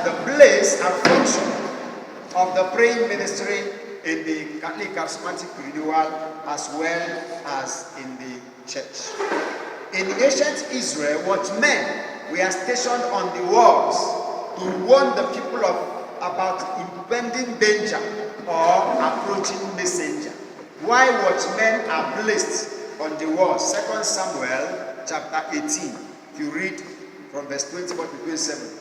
are the place and function of the praying ministry in the Catholic Charismatic Renewal as well as in the church. In ancient Israel, watchmen were stationed on the walls to warn the people about impending danger or approaching messenger. Why watchmen are placed on the walls? 2 Samuel chapter 18. If you read from verse 24 to 27,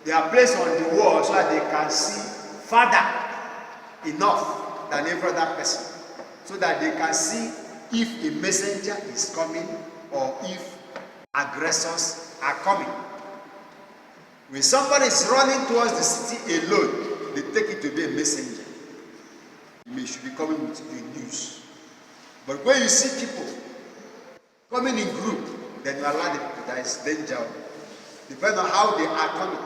they are placed on the wall so that they can see farther enough than every other person, so that they can see if a messenger is coming or if aggressors are coming. When somebody is running towards the city alone, they take it to be a messenger. He should be coming with the news. But when you see people coming in group, then you allow them. There is danger. Depending on how they are coming.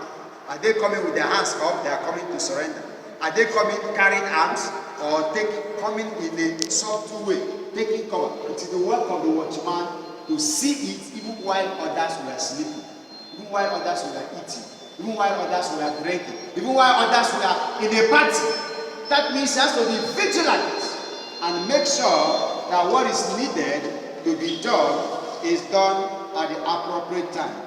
Are they coming with their hands up? They are coming to surrender. Are they coming carrying arms or coming in a subtle way, taking cover? It is the work of the watchman to see it even while others were sleeping, even while others were eating, even while others were drinking, even while others were in a party. That means he has to be vigilant and make sure that what is needed to be done is done at the appropriate time.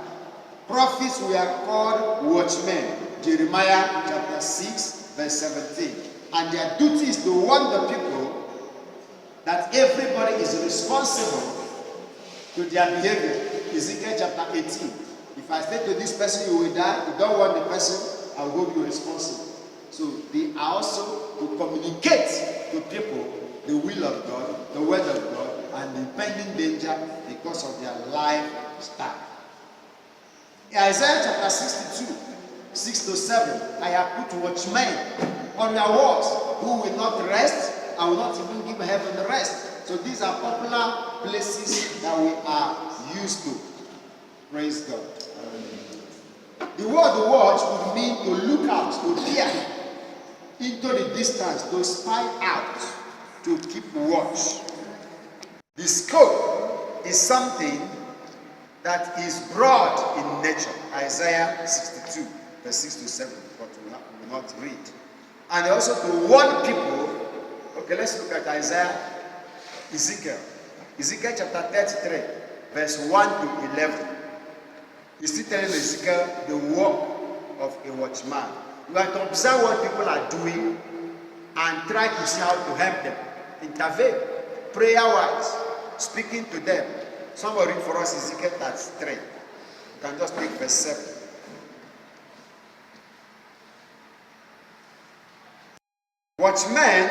Prophets were called watchmen. Jeremiah chapter 6 verse 17. And their duty is to warn the people that everybody is responsible to their behavior. Ezekiel chapter 18. If I say to this person you will die, you don't want the person, I will hold you responsible. So they are also to communicate to people the will of God, the word of God, and the impending danger because of their lifestyle. In Isaiah chapter 62, 6 to 7, I have put watchmen on their walls who will not rest and will not even give heaven the rest. So these are popular places that we are used to. Praise God. The word watch would mean to look out, to peer into the distance, to spy out, to keep watch. The scope is something that is broad in nature. Isaiah 62, verse 6 to 7, but we will not read. And also to warn people. Okay, let's look at Ezekiel chapter 33, verse 1 to 11. He's still telling Ezekiel the work of a watchman. You have to observe what people are doing and try to see how to help them. Intervene, prayer-wise, speaking to them. Somebody read for us Ezekiel 33. You can just take verse 7. Watchmen,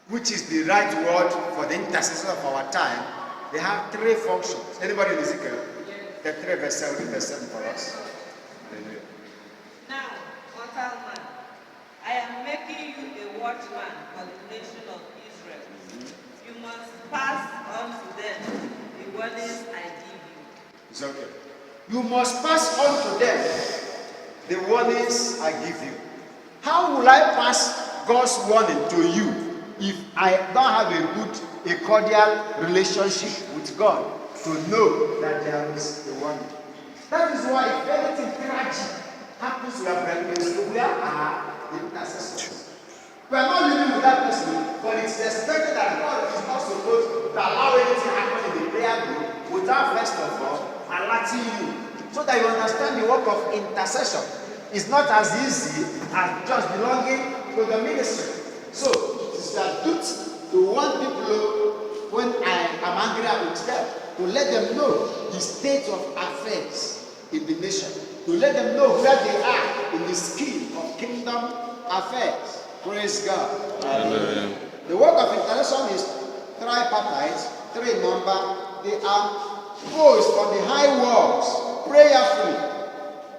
which is the right word for the intercessor of our time, they have three functions. Anybody in Ezekiel? The 3 verse 7, verse 7 for us. Hallelujah. Now, mortal man, I am making you a watchman for the nation of Israel. You must pass on to them the warnings I give you. It's okay. You must pass on to them the warnings I give you. How will I pass God's warning to you if I don't have a cordial relationship with God to know that there is a warning? That is why if anything tragic happens to your brethren, we are the intercessors. We are not living with that person, but it's expected that God is not supposed to allow anything to happen in the prayer group without first of all alerting you, so that you understand the work of intercession. It's not as easy as just belonging to the ministry. So it is our duty to warn people when I am angry with them, to let them know the state of affairs in the nation, to let them know where they are in the scheme of kingdom affairs. Praise God. Amen. The work of intercession is tripartite, 3 number. They are posed on the high walls prayerfully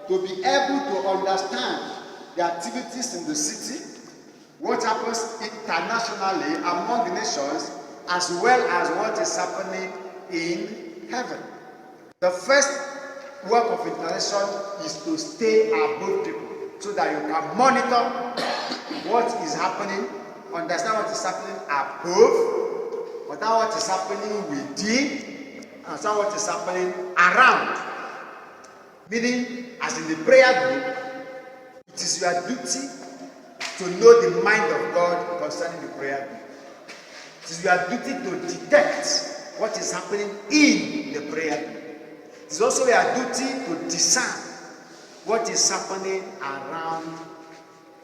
to be able to understand the activities in the city, what happens internationally among the nations, as well as what is happening in heaven. The first work of intercession is to stay above people so that you can monitor what is happening, understand what is happening above, understand what is happening within, understand what is happening around. Meaning, as in the prayer group, it is your duty to know the mind of God concerning the prayer group. It is your duty to detect what is happening in the prayer group. It is also your duty to discern what is happening around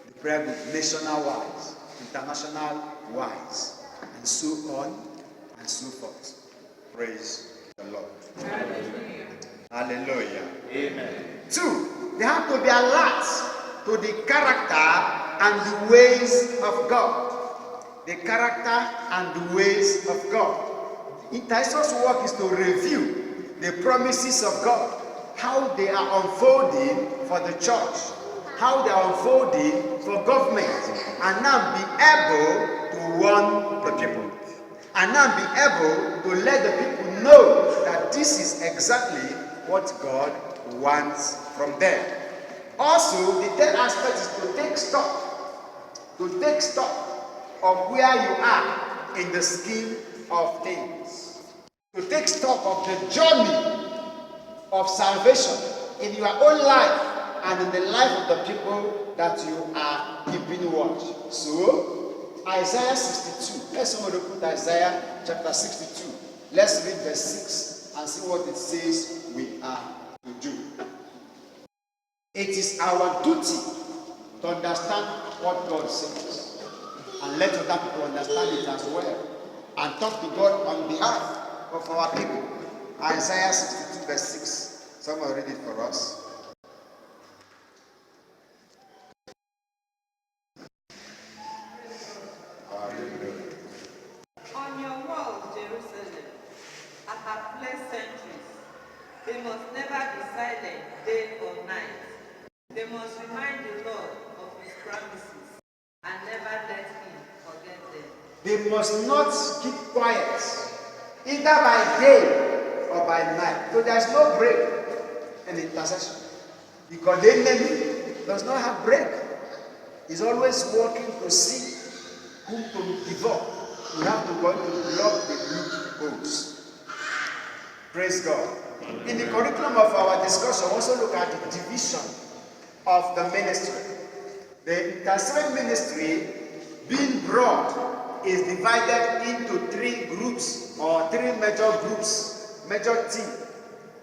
the prayer group, national wise, international wise, and so on and so forth. Praise the Lord. Hallelujah. Hallelujah. Amen. 2, they have to be alert to the character and the ways of God. The character and the ways of God. Intercessor's work is to review the promises of God, how they are unfolding for the church, how they are unfolding for government, and now be able to warn the people, and now be able to let the people know that this is exactly what God wants from them. Also, the third aspect is to take stock of where you are in the scheme of things, to take stock of the journey of salvation in your own life and in the life of the people that you are keeping watch. So, Isaiah 62. Let's somebody put Isaiah chapter 62. Let's read verse 6 and see what it says we are to do. It is our duty to understand what God says and let other people understand it as well and talk to God on behalf of our people. Isaiah 62 verse 6. Someone read it for us. On your walls, Jerusalem, I have placed sentries. They must never be silent day or night. They must remind the Lord of his promises and never let him forget them. They must not keep quiet, either by day or by night. So there's no break in intercession, because the enemy does not have break. He's always working to see whom to devour. We have to go to block the loopholes. Praise God. In the curriculum of our discussion, also look at the division of the ministry. The intercessory ministry, being broad, is divided into 3 groups or 3 major groups, major team.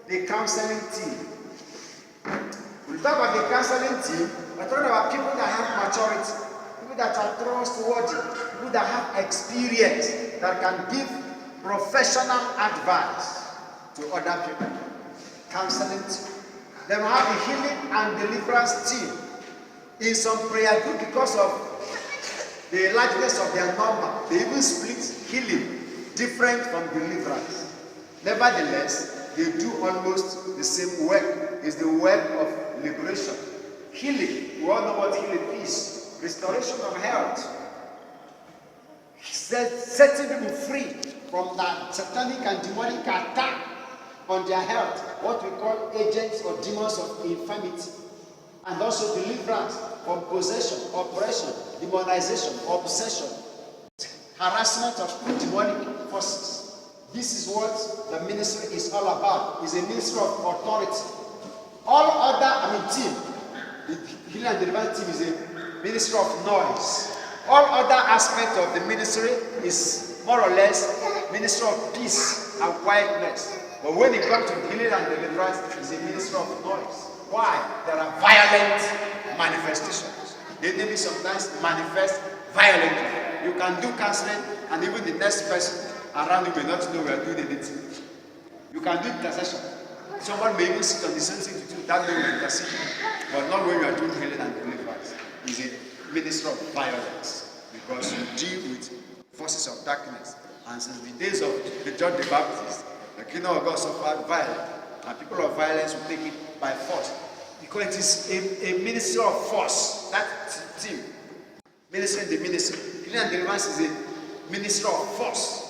The counseling team. We talk about the counseling team, we're talking about people that have maturity, people that are trustworthy, people that have experience, that can give professional advice to other people. Counseling team. Then we have the healing and deliverance team. In some prayer group, because of the largeness of their number, they even split healing different from deliverance. Nevertheless, they do almost the same work. It's the work of liberation. Healing, we all know what healing is. Restoration of health. Setting people free from that satanic and demonic attack on their health, what we call agents or demons of infirmity, and also deliverance from possession, oppression, demonization, obsession, harassment of demonic forces. This is what the ministry is all about. It's a ministry of authority. All other, team, the healing and deliverance team is a ministry of noise. All other aspects of the ministry is more or less ministry of peace and quietness. But when it comes to healing and deliverance, it's a ministry of noise. Why? There are violent manifestations. The enemy sometimes manifests violently. You can do counseling and even the next person around you may not know we are doing anything. You can do intercession. Someone may even sit on the same thing to do that way you're interceding, but not when you are doing healing and deliverance. It's a ministry of violence because you deal with forces of darkness. And since the days of the John the Baptist, the kingdom of God suffered violence, and people of violence will take it by force. Because it is a ministry of force. That team, ministry in the ministry. Healing and deliverance is a ministry of force.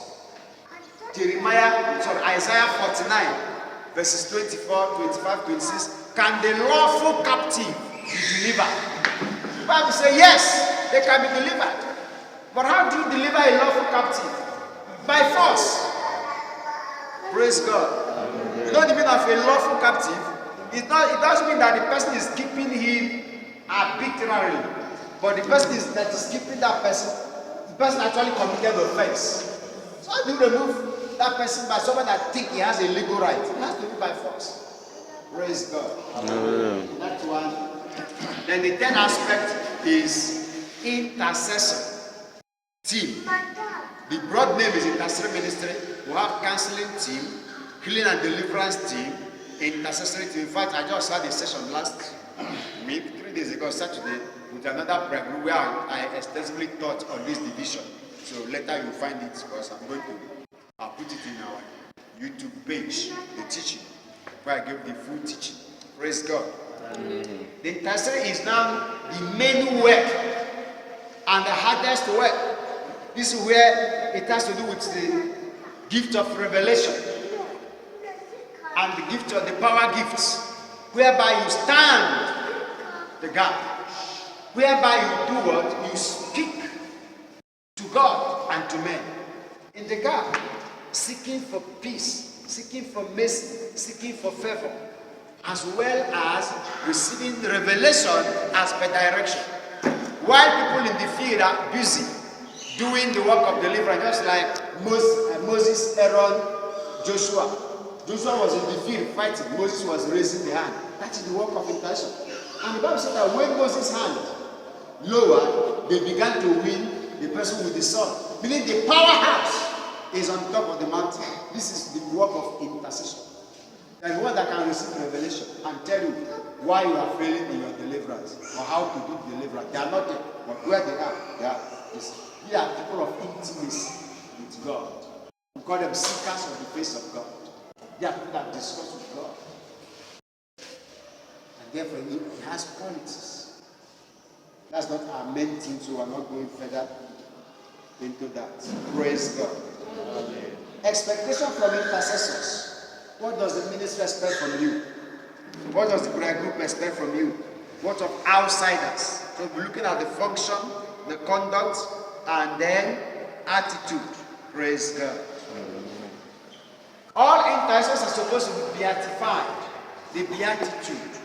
Isaiah 49, verses 24, 25, 26. Can the lawful captive be delivered? The Bible says yes, they can be delivered. But how do you deliver a lawful captive? By force. Praise God. You know the meaning of a lawful captive? It doesn't mean that the person is keeping him arbitrarily, but the person that is keeping that person, the person actually committed offense. So how do you remove that person by someone that think he has a legal right? It has to be by force. Praise God. That one. Then the third aspect is intercessor team. The broad name is intercessory ministry. We have counseling team, healing and deliverance team, intercessory team. In fact, I just had a session last week, 3 days ago, Saturday, with another prayer group where I extensively taught on this division. So later you'll find it because I'm going to put it in our YouTube page, the teaching, where I give the full teaching. Praise God. The intercessory is now the main work and the hardest work. This is where it has to do with the gift of revelation and the gift of the power gifts, whereby you stand the gap, whereby you do what? You speak to God and to men in the gap, seeking for peace, seeking for mercy, seeking for favor, as well as receiving revelation as per direction. While people in the field are busy doing the work of deliverance, just like Moses, Aaron, Joshua. Joshua was in the field fighting. Moses was raising the hand. That is the work of intercession. And the Bible said that when Moses' hand lowered, they began to win the person with the sword. Meaning the powerhouse is on top of the mountain. This is the work of intercession. And one that can receive revelation and tell you why you are failing in your deliverance or how to do deliverance. They are not there, but where they are people of intimacy with God. We call them seekers of the face of God. They are people that discuss with God. And therefore, he has qualities. That's not our main thing, so we're not going further into that. Praise God. Amen. Expectation from intercessors. What does the ministry expect from you? What does the prayer group expect from you? What of outsiders? So we're looking at the function, the conduct, and then attitude. Praise God. All intercessors are supposed to be beatified. The beatitude.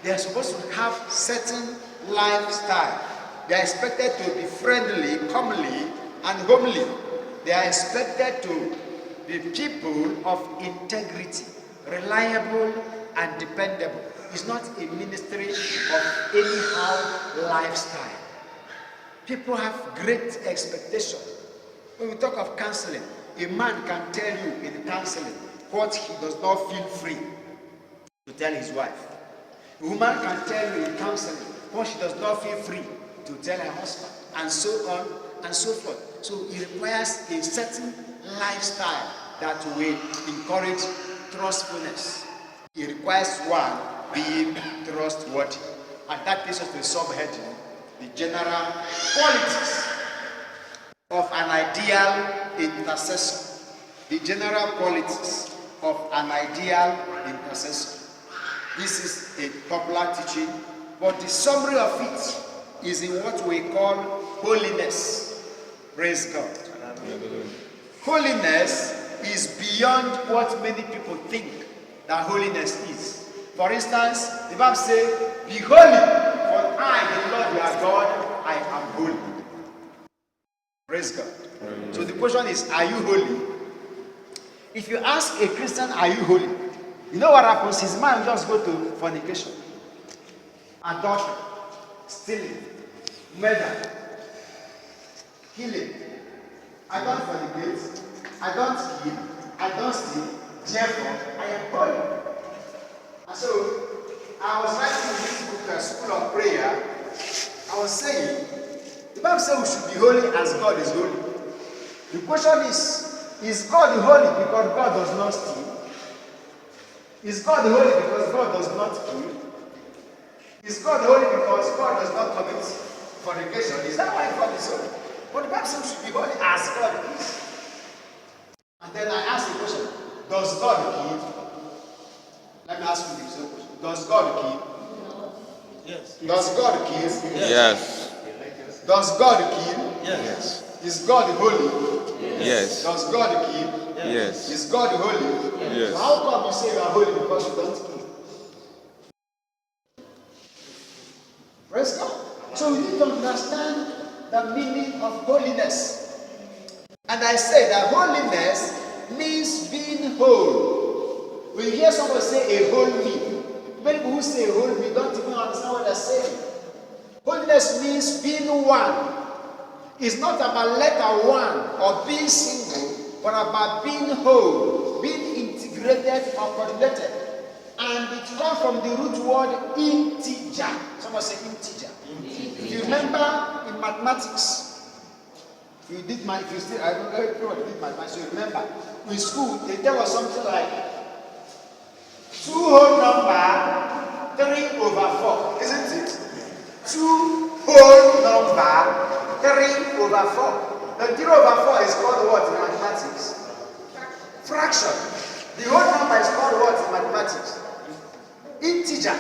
They are supposed to have certain lifestyle. They are expected to be friendly, comely, and homely. They are expected to be people of integrity, reliable and dependable. It's not a ministry of anyhow lifestyle. People have great expectation. When we talk of counseling, a man can tell you in counseling what he does not feel free to tell his wife. A woman can tell you in counseling what she does not feel free to tell her husband, and so on and so forth. So it requires a certain lifestyle that will encourage trustfulness. It requires one being trustworthy. And that takes us to the subheading, the general qualities of an ideal intercessor. The general qualities of an ideal intercessor. This is a popular teaching, but the summary of it is in what we call holiness. Praise God. Amen. Holiness is beyond what many people think that holiness is. For instance, the Bible says, "Be holy, for I, the Lord your God, I am holy." Praise God. Amen. So the question is, are you holy? If you ask a Christian, are you holy? You know what happens? His mind just go to fornication, adultery, stealing, murder, killing. I don't fornicate, I don't kill, I don't steal, therefore I am holy. And so, I was writing in this book, School of Prayer, I was saying, the Bible says we should be holy as God is holy. The question is God holy because God does not steal? Is God holy because God does not kill? Is God holy because God does not commit fornication? Is that why God is holy? But the Bible says we should be holy as God is. And then I asked the question, does God kill? Let me ask you the same question. Does God kill? Yes. Does God kill? Yes. Does God kill? Yes. Is God holy? Yes. Does God kill? Yes. Is God holy? Yes. So how come you say you are holy because you don't kill? Praise God. So we need to understand the meaning of holiness. And I say that holiness means being whole. When you hear someone say a whole me, many people who say a whole me don't even understand what they're saying. Holiness means being one. It's not about letter one or being single, but about being whole, being integrated or coordinated. And it comes from the root word integer. Someone say integer. If you remember in mathematics, you did I don't know if you did mathematics, so you remember in school they tell us something like 2 whole number 3 over 4, isn't it? 2 whole number 3 over 4. The 3 over 4 is called what in mathematics? Fraction. The whole number is called what in mathematics? Integer.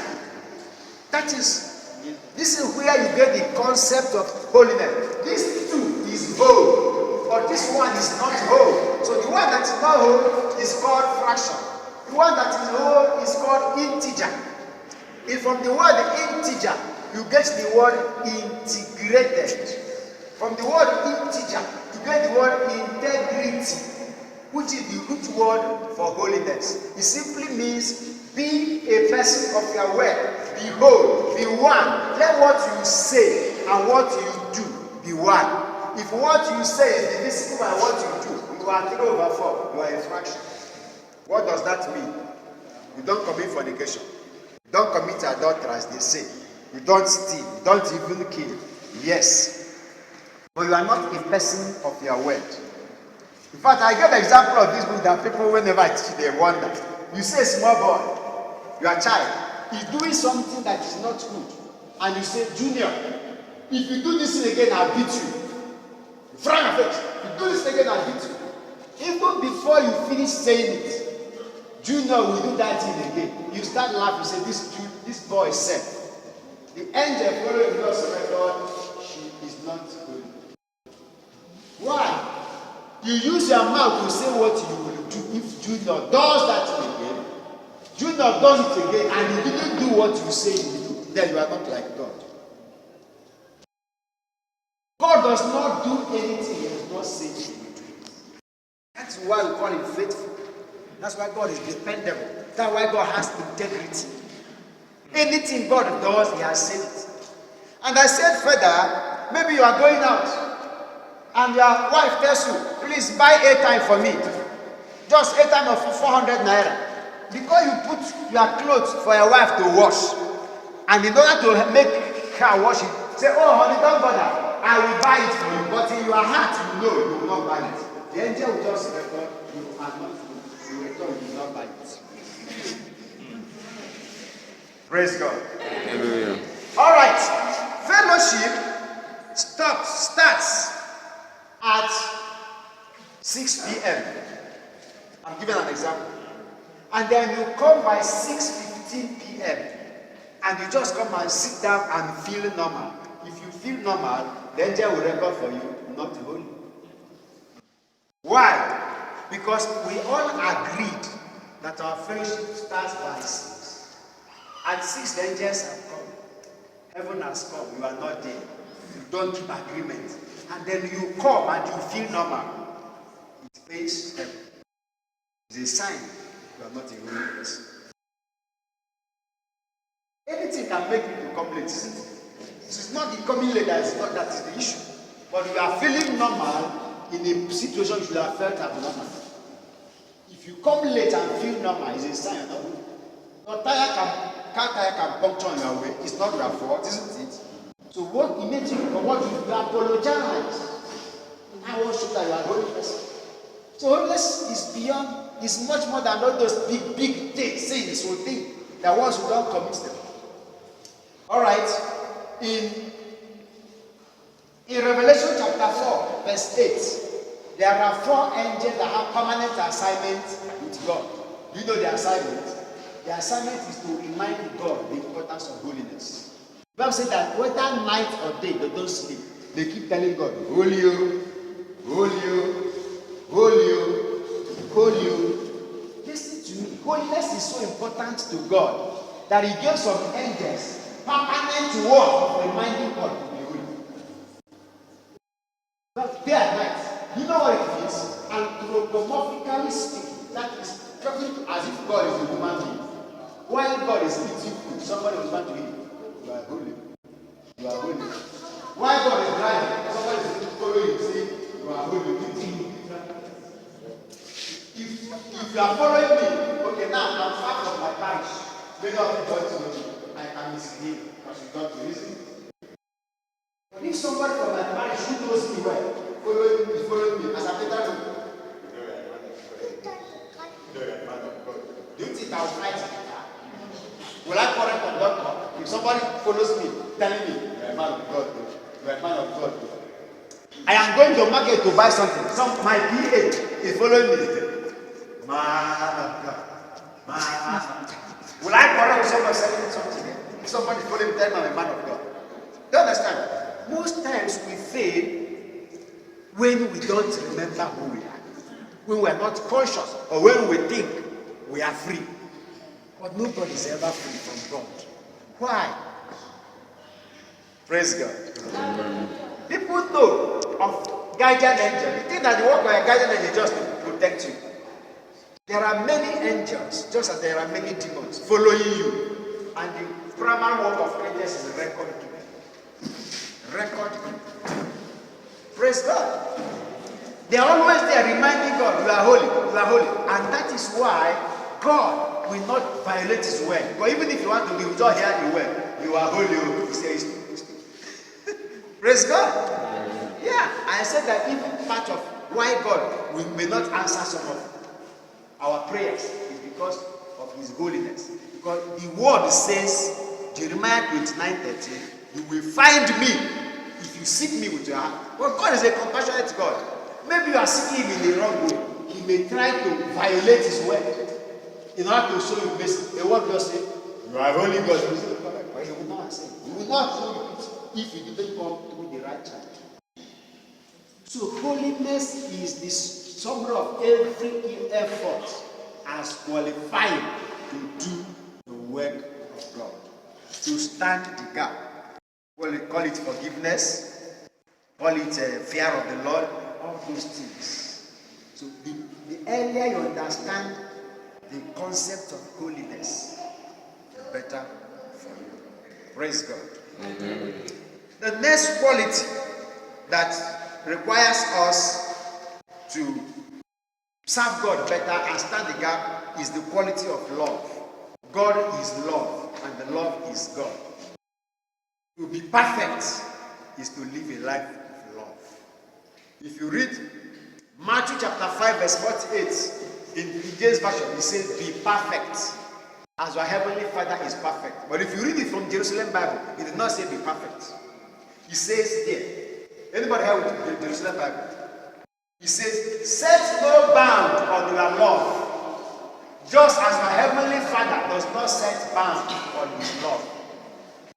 This is where you get the concept of holiness. This 2 is whole, but this one is not whole. So the one that is not whole is called fraction. The one that is whole is called integer. And from the word integer, you get the word integrated. From the word integer, you get the word integrity, which is the root word for holiness. It simply means be a person of your word. Be whole, be one. Let what you say and what you do be one. If what you say is divisible by what you do, you are 3 over 4. You are a fraction. What does that mean? You don't commit fornication. You don't commit adultery, as they say. You don't steal. You don't even kill. Yes. But you are not a person of your word. In fact, I give an example of this book that people, whenever I teach, they wonder. You say a small boy, your child, is doing something that is not good. And you say, Junior, if you do this thing again, I'll beat you. You frown your face. If you do this again, I'll beat you. Even before you finish saying it, Junior will do that thing again. You start laughing, you say, this boy is said. The angel following God's record, she is not good. Why? You use your mouth to say what you will do. If Junior does that thing again, Junior does it again, and you didn't do what you say you will do, then you are not like God. God does not do anything he does not say he will do. That's why we call him faithful. That's why God is dependable. That's why God has integrity. Anything God does, he has said it. And I said further, maybe you are going out and your wife tells you, please buy airtime for me. Just airtime of 400 naira. Because you put your clothes for your wife to wash, and in order to make her wash it, say, oh honey, don't bother, I will buy it for you. But in your heart, you know you will not buy it. The angel will just record, you are not, you return, you will not buy it. Praise God. Hallelujah. All right. Fellowship starts at 6 p.m. I'm giving an example. And then you come by 6:15 p.m. and you just come and sit down and feel normal. If you feel normal, the angel will record for you, not holy. Why? Because we all agreed that our fellowship starts by 6. At 6, the angels have come. Heaven has come. You are not there. You don't keep agreement. And then you come and you feel normal. It pays heaven. It's a sign you are not a holy person. Anything can make you to come late, isn't it? It is not the coming late that is the issue. But you are feeling normal in a situation you should have felt abnormal. If you come late and feel normal, it's a sign you're not holy. Your car tire can puncture on your way. It's not your fault, isn't it? So what immediately for what you apologize? I want to show that you are a holy person. So holiness is beyond, is much more than all those big sins or things that once you don't commit them. Alright, in Revelation chapter 4, verse 8, there are 4 angels that have permanent assignment with God. Do you know the assignment? The assignment is to remind God the importance of holiness. The Bible says that whether night or day, they don't sleep. They keep telling God, holy you, holy you, holy you, holy you. Listen to me. Holiness is so important to God that he gave some angels permanent work of reminding God to be holy. But day and night, you know what it is? Anthropomorphically speaking, that is talking as if God is a human being. While God is eating food, somebody was about to eat. You are holy. You are holy. While God is driving, somebody is following you, saying, you are holy. If you are following me, okay, now I'm far from my parish. Many of you don't know me. I am misleading because you got to reason. But if somebody from my parish who knows me well, following me, as a better man, do you think I will fight it? Will I correct the doctor? If somebody follows me, telling me, you are a man of God, you are a man of God. I am going to market to buy something. My PA is following me. Man of God. Will I correct somebody selling something? If somebody following me, tell me I'm a man of God. Do you understand? Most times we fail when we don't remember who we are, when we are not conscious, or when we think we are free. But nobody is ever free from God. Why? Praise God. Amen. People know of guardian angel. You think that the work of a guardian angel is just to protect you. There are many angels, just as there are many demons following you. And the primary work of angels is record keeping. Record keeping. Praise God. They are always there reminding God, you are holy, you are holy. And that is why God will not violate his word. But even if you want to be without hearing the word, you are holy, he says. Praise God. Yeah, I said that even part of why God may not answer some of our prayers is because of his holiness. Because the word says, Jeremiah 29:13, you will find me if you seek me with your heart. But God is a compassionate God. Maybe you are seeking him in the wrong way. He may try to violate his word in order to show you mercy. The word just say, you are holy God. But he will not say. He will not show you it if you didn't come through the right channel. So holiness is the summary of every effort as qualified to do the work of God. To stand the gap. Call it forgiveness, call it fear of the Lord, all those things. So the earlier you understand the concept of holiness, the better for you. Praise God. Amen. The next quality that requires us to serve God better and stand the gap is the quality of love. God is love, and the love is God. To be perfect is to live a life of love. If you read Matthew chapter 5 verse 48 in King James Version, it says, be perfect as your heavenly Father is perfect. But if you read it from Jerusalem Bible, it did not say be perfect. It says here, anybody here with the Jerusalem Bible? It says, set no bound on your love, just as your heavenly Father does not set bound on his love.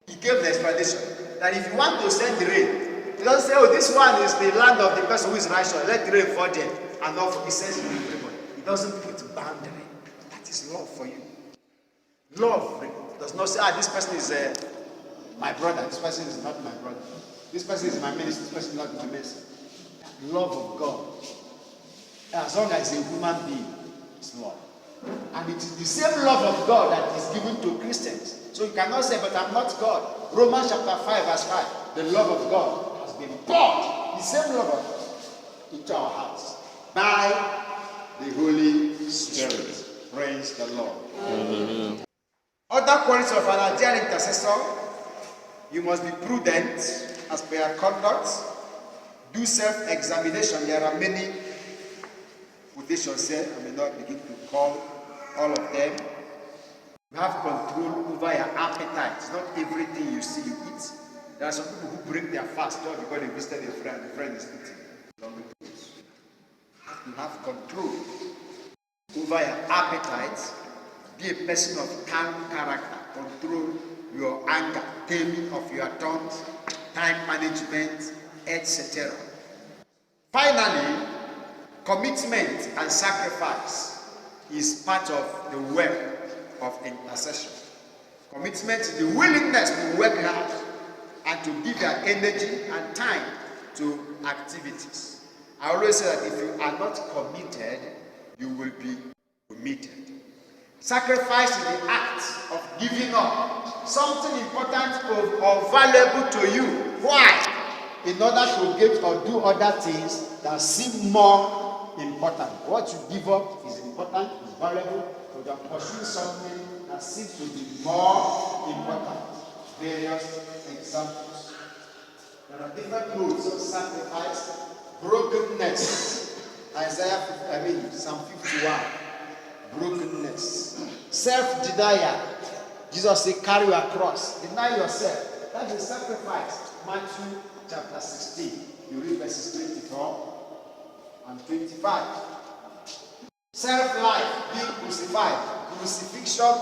He gave the explanation that if you want to send the rain, he doesn't say, oh, this one is the land of the person who is righteous, let the rain fall there. And not for, he says to everybody. He doesn't put boundary. That is love for you. Love does not say, this person is my brother, this person is not my brother. This person is my minister, this person is not my minister. Love of God. As long as a human being is love. And it is the same love of God that is given to Christians. So you cannot say, but I'm not God. Romans chapter 5 verse 5. The love of God has been poured. The same love of God into our hearts. By the Holy Spirit. Praise the Lord. Mm-hmm. Other qualities of an ideal intercessor. You must be prudent as per your conduct. Do self-examination. There are many quotations here. I may not begin to call all of them. You have control over your appetite. It's not everything you see you eat. There are some people who break their fast just because they visited a friend. The friend is eating. You have control over your appetite. Be a person of calm character. Control your anger, taming of your tongues, time management, etc. Finally, commitment and sacrifice is part of the work of intercession. Commitment is the willingness to work hard and to give their energy and time to activities. I always say that if you are not committed, you will be committed. Sacrifice is the act of giving up something important or valuable to you. Why? In order to get or do other things that seem more important. What you give up is important, is valuable, but you are pursuing something that seems to be more important. Various examples. There are different modes of sacrifice. Brokenness. Psalm 51. Brokenness. Self-denial. Jesus said, carry your cross. Deny yourself. That is sacrifice. Matthew chapter 16. You read verses 24 and 25. Self-life being crucified. Crucifixion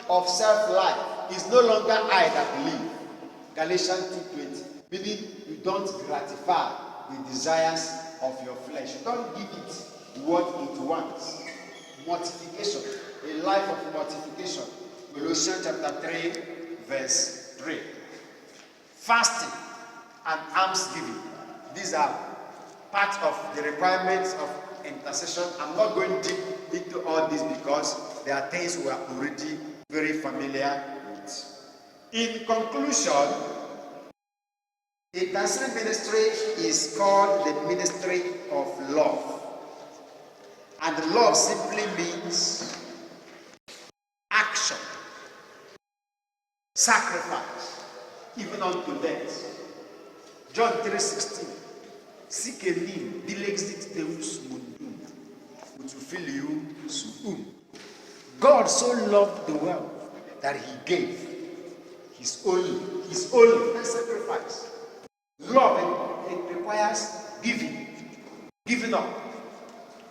of self-life is no longer I that live. Galatians 2:20. Meaning you don't gratify the desires of your flesh. You don't give it what it wants. Mortification. A life of mortification. Colossians chapter 3 verse 3. Fasting and almsgiving. These are part of the requirements of intercession. I'm not going deep into all this because there are things we are already very familiar with. In conclusion, intercession ministry is called the ministry of love. And love simply means action, sacrifice, even unto death. John 3:16. Sic enim dilexit Deus mundum, ut filium suum. God so loved the world that he gave his only sacrifice. Love, it requires giving up.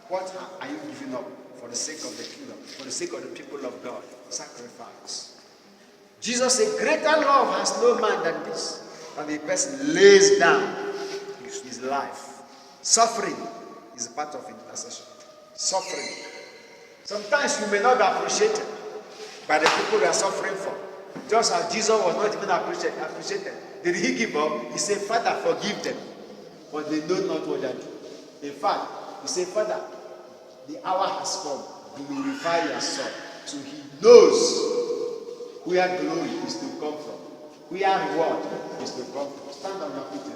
What are you giving up for the sake of the kingdom, for the sake of the people of God? Sacrifice. Jesus said, greater love has no man than this, that the person lays down his life. Suffering is a part of intercession. Suffering. Sometimes you may not be appreciated by the people you are suffering for. Just as Jesus was not even appreciated. Did he give up? He said, Father, forgive them, but they know not what they do. In fact, he said, Father, the hour has come. Glorify your Son. So he knows where glory is to come from, where reward is to come from. Stand on your feet.